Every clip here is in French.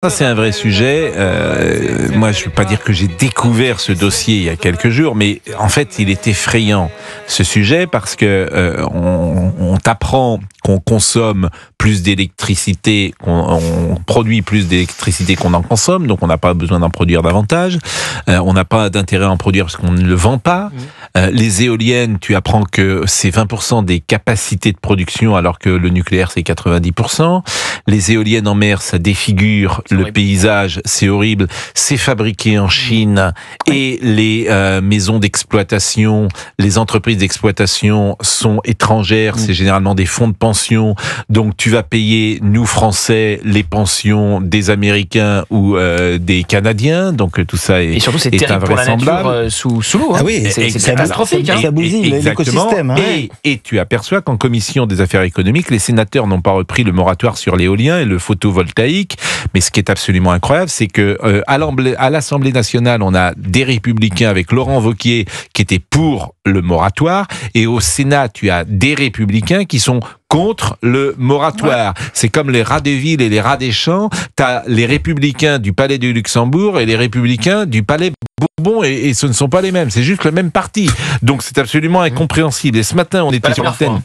Ça, c'est un vrai sujet. Moi, je ne veux pas dire que j'ai découvert ce dossier il y a quelques jours, mais en fait, il est effrayant, ce sujet, parce que on t'apprend qu'on consomme plus d'électricité, on produit plus d'électricité qu'on en consomme, donc on n'a pas besoin d'en produire davantage. On n'a pas d'intérêt à en produire parce qu'on ne le vend pas. Les éoliennes, tu apprends que c'est 20% des capacités de production, alors que le nucléaire, c'est 90%. Les éoliennes en mer, ça défigure le paysage, c'est horrible. C'est fabriqué en Chine et les maisons d'exploitation, les entreprises d'exploitation sont étrangères. C'est généralement des fonds de pension. Donc tu vas payer, nous Français, les pensions des Américains ou des Canadiens. Donc tout ça est, et surtout, c'est terrible pour la nature sous l'eau. Ah oui, c'est catastrophique. Ça bousille l'écosystème. Et tu aperçoois qu'en commission des affaires économiques, les sénateurs n'ont pas repris le moratoire sur l'éolien et le photovoltaïque. Mais ce qui est absolument incroyable, c'est que à l'Assemblée nationale, on a des républicains avec Laurent Wauquiez qui étaient pour le moratoire, et au Sénat, tu as des républicains qui sont contre le moratoire. Ouais. C'est comme les rats des villes et les rats des champs. T'as les républicains du Palais du Luxembourg et les républicains du Palais Bourbon, et ce ne sont pas les mêmes. C'est juste le même parti. Donc c'est absolument incompréhensible. Et ce matin, on était sur l'antenne.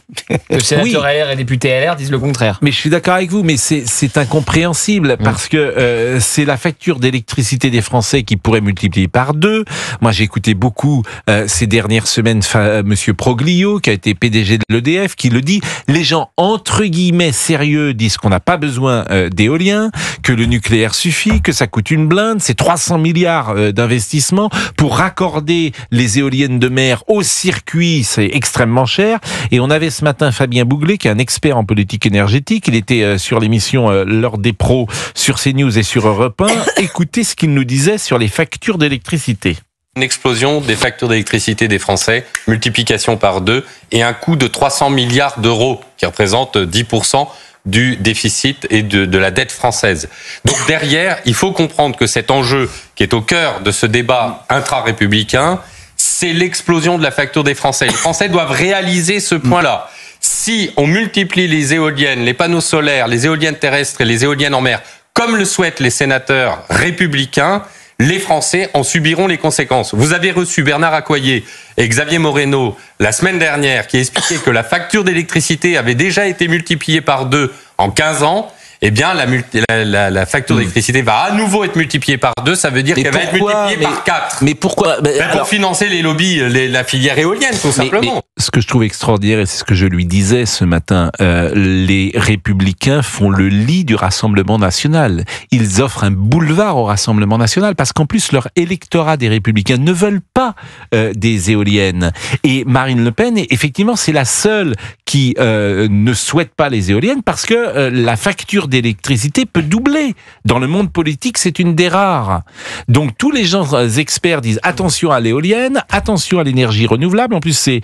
Le sénateur LR et député LR disent le contraire. Mais je suis d'accord avec vous, mais c'est incompréhensible parce que c'est la facture d'électricité des Français qui pourrait multiplier par 2. Moi, j'ai écouté beaucoup ces dernières semaines Monsieur Proglio, qui a été PDG de l'EDF, qui le dit. Les gens, entre guillemets, sérieux, disent qu'on n'a pas besoin d'éolien, que le nucléaire suffit, que ça coûte une blinde. C'est 300 milliards d'investissements pour raccorder les éoliennes de mer au circuit. C'est extrêmement cher. Et on avait ce matin Fabien Bouglet, qui est un expert en politique énergétique. Il était sur l'émission L'heure des pros sur CNews et sur Europe 1. Écoutez ce qu'il nous disait sur les factures d'électricité. Une explosion des factures d'électricité des Français, multiplication par 2, et un coût de 300 milliards d'euros, qui représente 10% du déficit et de la dette française. Donc derrière, il faut comprendre que cet enjeu qui est au cœur de ce débat intra-républicain, c'est l'explosion de la facture des Français. Les Français doivent réaliser ce point-là. Si on multiplie les éoliennes, les panneaux solaires, les éoliennes terrestres et les éoliennes en mer, comme le souhaitent les sénateurs républicains, les Français en subiront les conséquences. Vous avez reçu Bernard Accoyer et Xavier Moreno la semaine dernière qui expliquaient que la facture d'électricité avait déjà été multipliée par 2 en 15 ans. Eh bien, la facture d'électricité va à nouveau être multipliée par 2, ça veut dire qu'elle va être multipliée par 4. Mais pourquoi pour financer les lobbies, la filière éolienne, tout simplement. Mais ce que je trouve extraordinaire, et c'est ce que je lui disais ce matin, les Républicains font le lit du Rassemblement national. Ils offrent un boulevard au Rassemblement national, parce qu'en plus, leur électorat des Républicains ne veulent pas des éoliennes. Et Marine Le Pen, effectivement, c'est la seule qui ne souhaite pas les éoliennes, parce que la facture d'électricité peut doubler. Dans le monde politique, c'est une des rares. Donc tous les gens experts disent attention à l'éolienne, attention à l'énergie renouvelable. En plus, c'est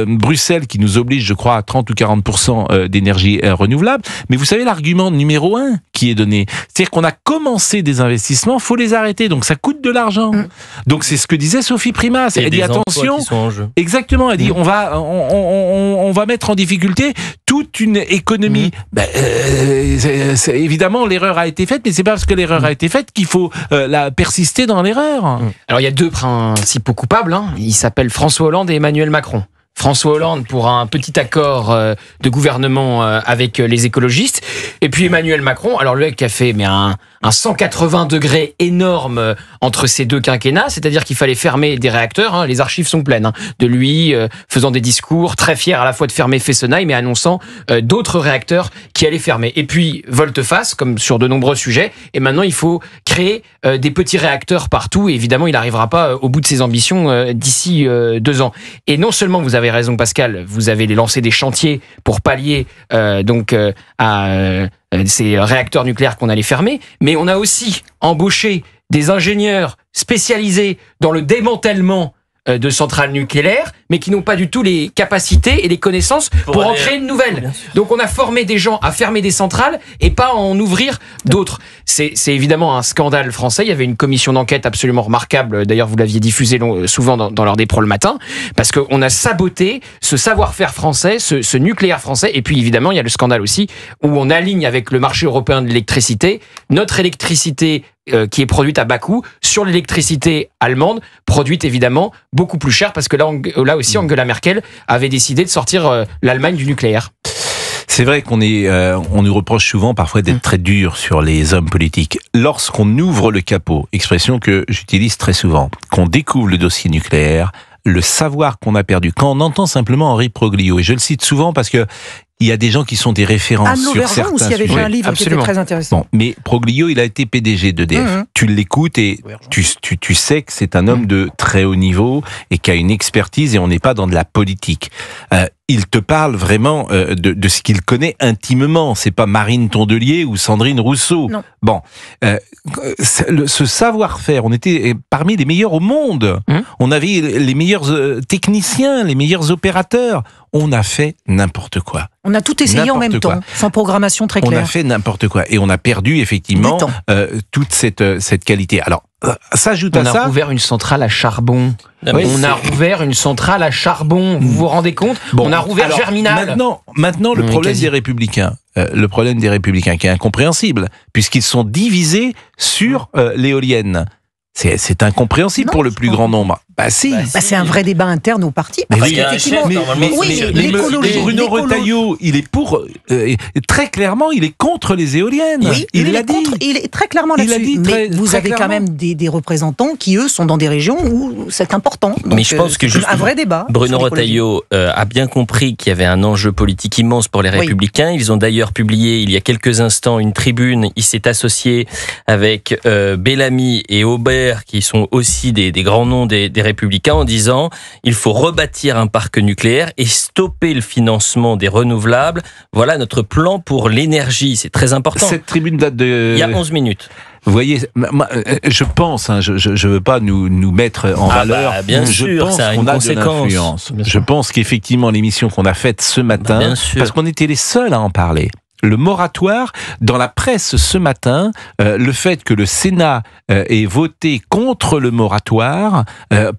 Bruxelles qui nous oblige, je crois, à 30 ou 40% d'énergie renouvelable. Mais vous savez, l'argument numéro 1 qui est donné, c'est-à-dire qu'on a commencé des investissements, faut les arrêter. Donc ça coûte de l'argent. Donc c'est ce que disait Sophie Primas. Elle dit attention. Exactement. Elle dit on va mettre en difficulté toute une économie. Évidemment, l'erreur a été faite, mais c'est pas parce que l'erreur a été faite qu'il faut persister dans l'erreur. Alors il y a deux principaux coupables. Ils s'appellent François Hollande et Emmanuel Macron. François Hollande pour un petit accord de gouvernement avec les écologistes, et puis Emmanuel Macron, alors le mec qui a fait un 180 degrés énorme entre ces deux quinquennats, c'est-à-dire qu'il fallait fermer des réacteurs, les archives sont pleines, de lui faisant des discours très fiers à la fois de fermer Fessenheim mais annonçant d'autres réacteurs qui allaient fermer. Et puis volte-face, comme sur de nombreux sujets, et maintenant il faut créer des petits réacteurs partout, et évidemment il n'arrivera pas au bout de ses ambitions d'ici 2 ans. Et non seulement vous avez raison Pascal, vous avez lancé des chantiers pour pallier à ces réacteurs nucléaires qu'on allait fermer, mais on a aussi embauché des ingénieurs spécialisés dans le démantèlement de centrales nucléaires, mais qui n'ont pas du tout les capacités et les connaissances pour en créer une nouvelle. Donc on a formé des gens à fermer des centrales et pas à en ouvrir d'autres. C'est évidemment un scandale français. Il y avait une commission d'enquête absolument remarquable. D'ailleurs, vous l'aviez diffusé souvent dans l'heure des pros le matin, parce qu'on a saboté ce savoir-faire français, ce nucléaire français. Et puis évidemment, il y a le scandale aussi où on aligne avec le marché européen de l'électricité notre électricité qui est produite à bas coût sur l'électricité allemande, produite évidemment beaucoup plus cher, parce que là aussi Angela Merkel avait décidé de sortir l'Allemagne du nucléaire. C'est vrai qu'on nous reproche souvent parfois d'être très dur sur les hommes politiques. Lorsqu'on ouvre le capot, expression que j'utilise très souvent, qu'on découvre le dossier nucléaire, le savoir qu'on a perdu, quand on entend simplement Henri Proglio, et je le cite souvent parce que il y a des gens qui sont des références sur certains sujets. Aussi avait fait un livre qui était très intéressant. Bon, mais Proglio, il a été PDG d'EDF. Tu l'écoutes et tu sais que c'est un homme de très haut niveau et qui a une expertise, et on n'est pas dans de la politique. Il te parle vraiment de ce qu'il connaît intimement. C'est pas Marine Tondelier ou Sandrine Rousseau. Non. Bon, ce savoir-faire, on était parmi les meilleurs au monde. On avait les meilleurs techniciens, les meilleurs opérateurs. On a fait n'importe quoi. On a tout essayé en même temps, sans programmation très claire. On a fait n'importe quoi. Et on a perdu effectivement toute cette qualité. Alors, s'ajoute à ça... On a rouvert une centrale à charbon. Oui, on a rouvert une centrale à charbon. Vous vous rendez compte ? On a rouvert Germinal. Maintenant, le problème des Républicains, qui est incompréhensible, puisqu'ils sont divisés sur l'éolienne. C'est incompréhensible pour le plus grand nombre. C'est un vrai débat interne au parti. Mais Bruno Retailleau, il est pour, très clairement, il est contre les éoliennes. Oui, il l'a dit. Il est très clairement là-dessus. Mais vous avez quand même des représentants qui, eux, sont dans des régions où c'est important. Donc, mais je pense que un vrai débat. Bruno Retailleau a bien compris qu'il y avait un enjeu politique immense pour les Républicains. Ils ont d'ailleurs publié, il y a quelques instants, une tribune. Il s'est associé avec Bellamy et Aubert, qui sont aussi des grands noms des Républicains, en disant il faut rebâtir un parc nucléaire et stopper le financement des renouvelables. Voilà notre plan pour l'énergie. C'est très important. Cette tribune date de... Il y a 11 minutes. Vous voyez, je pense, je veux pas nous mettre en valeur. Bien sûr, ça a une conséquence. Je pense qu'effectivement, l'émission qu'on a faite ce matin, parce qu'on était les seuls à en parler. Le moratoire, dans la presse ce matin, le fait que le Sénat ait voté contre le moratoire,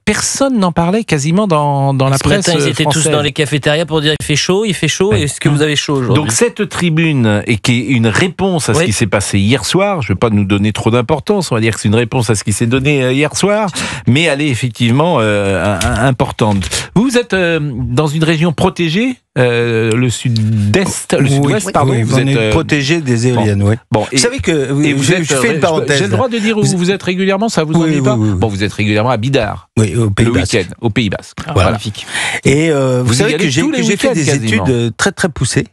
personne n'en parlait quasiment dans la presse française. Ils étaient tous dans les cafétérias pour dire il fait chaud, est-ce que vous avez chaud aujourd'hui ? Donc cette tribune, et qui est une réponse à ce qui s'est passé hier soir, je ne vais pas nous donner trop d'importance, on va dire que c'est une réponse à ce qui s'est donné hier soir, mais elle est effectivement importante. Vous êtes dans une région protégée, le sud-est, le sud-ouest, pardon. Oui, vous êtes protégé des éoliennes, oui. Bon, vous savez que je fais une parenthèse. J'ai le droit de dire où vous êtes régulièrement, ça vous ennuie pas ? Bon, vous êtes régulièrement à Bidart. Oui, au Pays Basque. Le week-end, au Pays Basque. Voilà. Magnifique. Et vous savez que j'ai fait des études très très poussées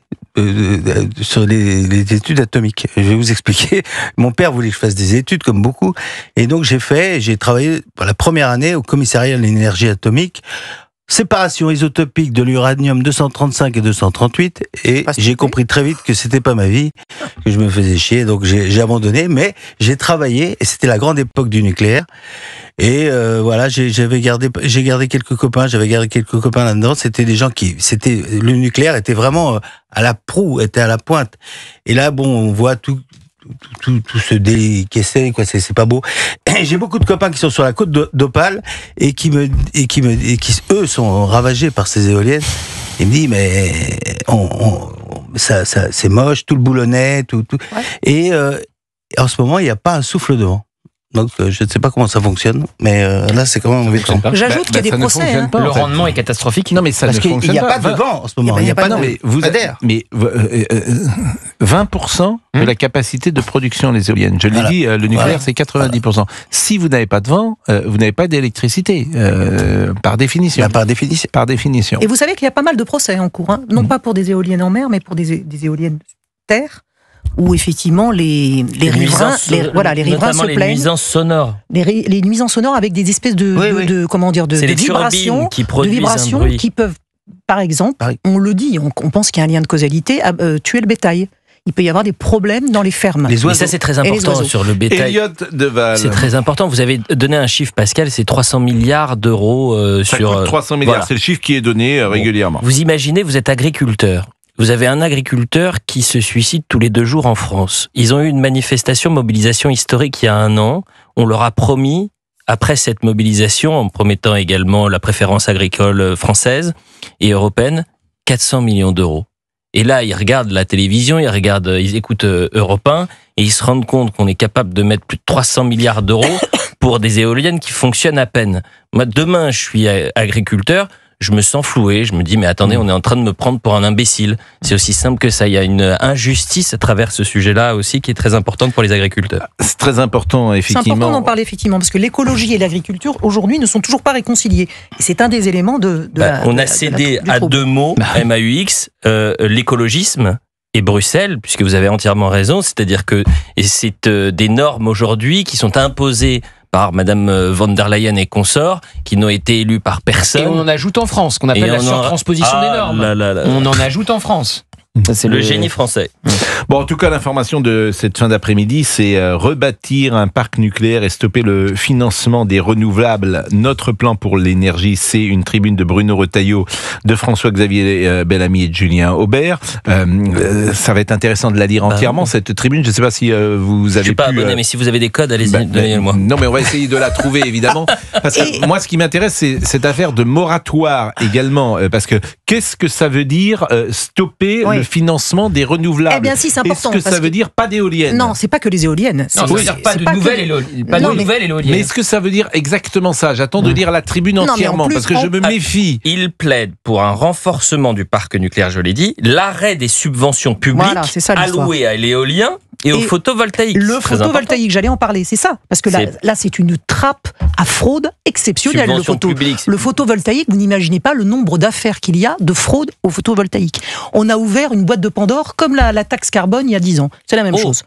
sur les études atomiques. Je vais vous expliquer. Mon père voulait que je fasse des études comme beaucoup, et donc j'ai travaillé pour la première année au commissariat de l'énergie atomique. Séparation isotopique de l'uranium 235 et 238, et j'ai compris très vite que c'était pas ma vie, que je me faisais chier, donc j'ai abandonné, mais j'ai travaillé, et c'était la grande époque du nucléaire, et voilà, j'ai gardé quelques copains, là-dedans, c'était des gens le nucléaire était vraiment à la proue, était à la pointe, et là, bon, on voit tout se décaisser, quoi, c'est pas beau. Et j'ai beaucoup de copains qui sont sur la côte d'Opale et qui eux sont ravagés par ces éoliennes. Ils me disent mais ça c'est moche, tout le boulonnais, tout. Ouais. Et en ce moment il n'y a pas un souffle de vent. Donc je ne sais pas comment ça fonctionne, mais là c'est quand même embêtant. J'ajoute qu'il y a des procès. Le rendement est catastrophique. Non mais ça parce ne qu'il fonctionne pas. Il n'y a pas de vent en ce moment. Il n'y a pas d'air. Mais 20% de la capacité de production des éoliennes. Je l'ai dit, le nucléaire c'est 90%. Si vous n'avez pas de vent, vous n'avez pas d'électricité par définition. Par définition. Et vous savez qu'il y a pas mal de procès en cours, hein. Non pas pour des éoliennes en mer, mais pour des éoliennes terre. Où effectivement les riverains se plaignent. Les nuisances sonores. Les nuisances sonores avec des espèces de vibrations, qui peuvent, par exemple, on le dit, on pense qu'il y a un lien de causalité, tuer le bétail. il peut y avoir des problèmes dans les fermes. Et ça, c'est très important sur le bétail. Elliot Deval. C'est très important. Vous avez donné un chiffre, Pascal, c'est 300 milliards d'euros ça sur... coûte 300 milliards, voilà. C'est le chiffre qui est donné régulièrement. Vous imaginez, vous êtes agriculteur. Vous avez un agriculteur qui se suicide tous les 2 jours en France. Ils ont eu une mobilisation historique il y a 1 an. On leur a promis, après cette mobilisation, en promettant également la préférence agricole française et européenne, 400 millions d'euros. Et là, ils regardent la télévision, ils écoutent Europe 1 et ils se rendent compte qu'on est capable de mettre plus de 300 milliards d'euros pour des éoliennes qui fonctionnent à peine. Moi, demain, je suis agriculteur, je me sens floué, je me dis mais attendez, on est en train de me prendre pour un imbécile. C'est aussi simple que ça. Il y a une injustice à travers ce sujet-là aussi qui est très importante pour les agriculteurs. C'est très important, effectivement. C'est important d'en parler, effectivement, parce que l'écologie et l'agriculture, aujourd'hui, ne sont toujours pas réconciliés. Et c'est un des éléments on a cédé à 2 mots, MAUX, l'écologisme et Bruxelles, puisque vous avez entièrement raison, c'est-à-dire que c'est des normes aujourd'hui qui sont imposées par Madame von der Leyen et consorts, qui n'ont été élus par personne. Et on en ajoute en France, qu'on appelle la surtransposition des normes. On en ajoute en France. Ça, c'est le génie français. Bon, en tout cas, l'information de cette fin d'après-midi, c'est rebâtir un parc nucléaire et stopper le financement des renouvelables. Notre plan pour l'énergie, c'est une tribune de Bruno Retailleau, de François-Xavier Bellamy et de Julien Aubert. Ça va être intéressant de la lire entièrement, cette tribune. Je ne sais pas si vous avez pu... Je suis pas abonné, mais si vous avez des codes, allez-y, donnez-le-moi. Non, mais on va essayer de la trouver, évidemment. Parce que moi, ce qui m'intéresse, c'est cette affaire de moratoire également. Parce que qu'est-ce que ça veut dire stopper le financement des renouvelables? Eh bien, si, c'est important. Est-ce que ça veut dire pas d'éoliennes? Non, c'est pas que les éoliennes. Non, ça veut dire pas de nouvelles éoliennes. Mais est-ce que ça veut dire exactement ça? J'attends de lire la tribune entièrement, parce que je me méfie. Il plaide pour un renforcement du parc nucléaire, je l'ai dit, l'arrêt des subventions publiques allouées à l'éolien et au photovoltaïque. Le photovoltaïque, j'allais en parler, c'est ça. Parce que là, c'est une trappe à fraude exceptionnelle. Le photovoltaïque, vous n'imaginez pas le nombre d'affaires qu'il y a de fraude au photovoltaïque. On a ouvert une boîte de Pandore comme la taxe carbone il y a 10 ans. C'est la même chose.